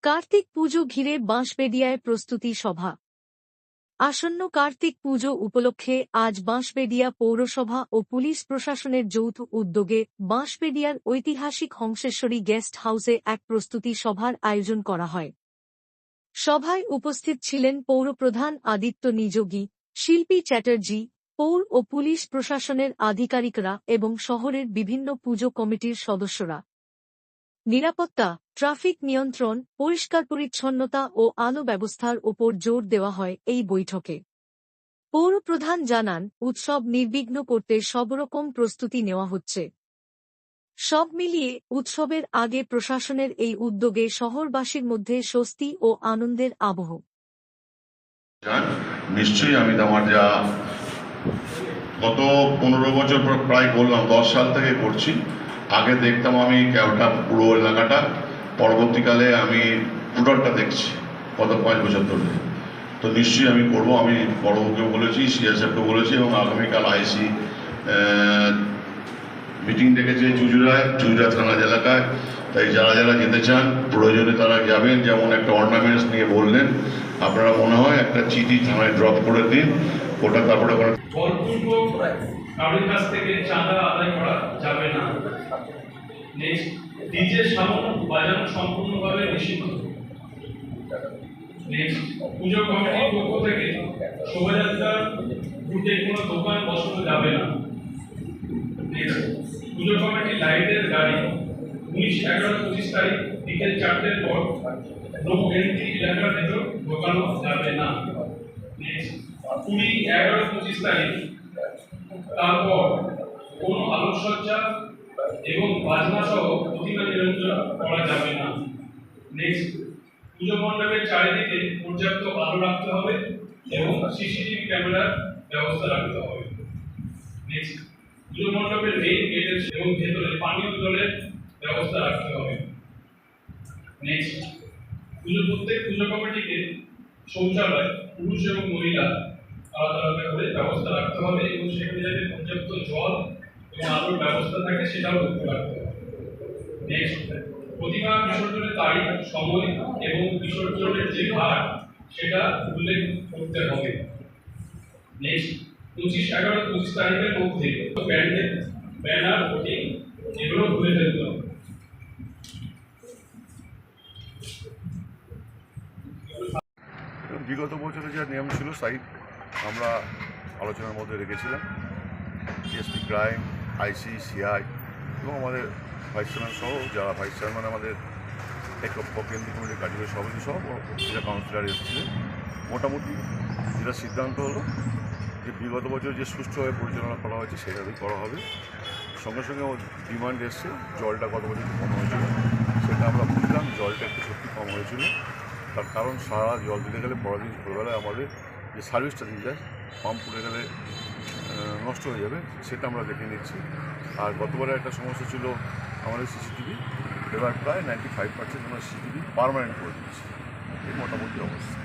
কার্তিক পুজো ঘিরে বাঁশবেড়িয়ায় প্রস্তুতি সভা। আসন্ন কার্তিক পুজো উপলক্ষে আজ বাঁশবেড়িয়া পৌরসভা ও পুলিশ প্রশাসনের যৌথ উদ্যোগে বাঁশবেড়িয়ার ঐতিহাসিক হংসেশ্বরী গেস্ট হাউসে এক প্রস্তুতি সভার আয়োজন করা হয়। সভায় উপস্থিত ছিলেন পৌরপ্রধান আদিত্য নিযোগী, শিল্পী চ্যাটার্জি, পৌর ও পুলিশ প্রশাসনের আধিকারিকরা এবং শহরের বিভিন্ন পুজো কমিটির সদস্যরা। নিরাপত্তা, ট্রাফিক নিয়ন্ত্রণ, পরিষ্কার পরিচ্ছন্নতা ও আলো ব্যবস্থার ওপর জোর দেওয়া হয় এই বৈঠকে। পৌরপ্রধান জানান, উৎসব নির্বিঘ্ন করতে সবরকম প্রস্তুতি নেওয়া হচ্ছে। সব মিলিয়ে উৎসবের আগে প্রশাসনের এই উদ্যোগে শহরবাসীর মধ্যে স্বস্তি ও আনন্দের আবহ। নিশ্চয়ই আমি আমার যা গত 15 বছর প্রায় বললাম 10 সাল থেকে করছি। আগে দেখতাম আমি কেওটা পুরো এলাকাটা, পরবর্তীকালে আমি পুরোটা দেখছি গত 5 বছর ধরে। তো নিশ্চয়ই আমি করবো। আমি বড়বাবুকেও বলেছি, সিএসএফকে বলেছি এবং আগামীকাল আইসি মিটিং ডেকেছে চুঁচুড়া থানা এলাকায়। তাই যারা যারা যেতে চান প্রয়োজনে তারা যাবেন। যেমন একটা অর্নামেন্টস নিয়ে বললেন, আপনারা মনে হয় একটা চিঠি থানায় ড্রপ করে দিন, ওটা তারপরে কারোর কাছ থেকে চাঁদা আদায় করা যাবে না। নেক্সট, ডিজে সাউন্ড বাজানো সম্পূর্ণভাবে নিষিদ্ধ। নেক্সট, পুজো কমিটির পক্ষ থেকে শোভাযাত্রার রুটে কোনো দোকান বসানো যাবে না। নেক্সট, পুজো কমিটির লাইটের গাড়ি 19-11-25 তারিখ বিকেল 4টের পর নো এন্ট্রি এলাকার ভেতর ঢোকানো যাবে না। নেক্সট, 20-11-25 তারিখ তারপর কোনো আলোকসজ্জা এবং বাজনা সহ প্রতিমা নিরঞ্জন করা যাবে না। নেক্সট, পুজো মণ্ডপের চারিদিকে পর্যাপ্ত আলো রাখতে হবে এবং সিসিটিভি ক্যামেরার ব্যবস্থা রাখতে হবে। নেক্সট, পুজো মণ্ডপের মেইন গেটের এবং ভেতরে পানীয় জলের ব্যবস্থা রাখতে হবে। নেক্সট, প্রত্যেক পুজো কমিটিকে শৌচালয় পুরুষ এবং মহিলা আলাদা আলাদা করে ব্যবস্থা রাখতে হবে এবং সেখানে যাতে পর্যাপ্ত জল এবং আলোর ব্যবস্থা থাকে সেটাও লক্ষ্য রাখতে হবে। নেক্সট, প্রতিমা বিসর্জনের তারিখ, সময় এবং বিসর্জনের যে ঘাট সেটা উল্লেখ করতে হবে। নেক্সট, 25-11-25 তারিখের মধ্যে ব্যানার, ভোটিং এগুলো ভুলে ফেলতে হবে। বিগত বছরে যা নিয়ম ছিল তাই আমরা আলোচনার মধ্যে রেখেছিলাম। ডিএসপি ক্রাইম, আইসি, সিআই এবং আমাদের ভাইস চেয়ারম্যান সহ যারা ভাইস চেয়ারম্যান আমাদের কেন্দ্রীয় কমিটির কার্যকরী সভাপতি সহ জেলা কাউন্সিলর এসেছিলেন। মোটামুটি যেটা সিদ্ধান্ত হলো যে বিগত বছর যে সুষ্ঠুভাবে পরিচালনা করা হয়েছে সেভাবেই করা হবে। সঙ্গে সঙ্গে ডিমান্ড এসছে জলটা গত বছর কম হয়েছিল, সেটা আমরা বুঝলাম জলটা একটু সত্যি কম হয়েছিল। তার কারণ সারা জল দিতে গেলে পরদিন ভোরবেলায় আমাদের যে সার্ভিসটা দিয়ে যায় পাম্প পুড়ে গেলে নষ্ট হয়ে যাবে, সেটা আমরা দেখে নিচ্ছি। আর গতবারে একটা সমস্যা ছিল আমাদের সিসিটিভি, এবার প্রায় 95% আমরা সিসিটিভি পার্মানেন্ট করে দিচ্ছি। এই মোটামুটি অবস্থা।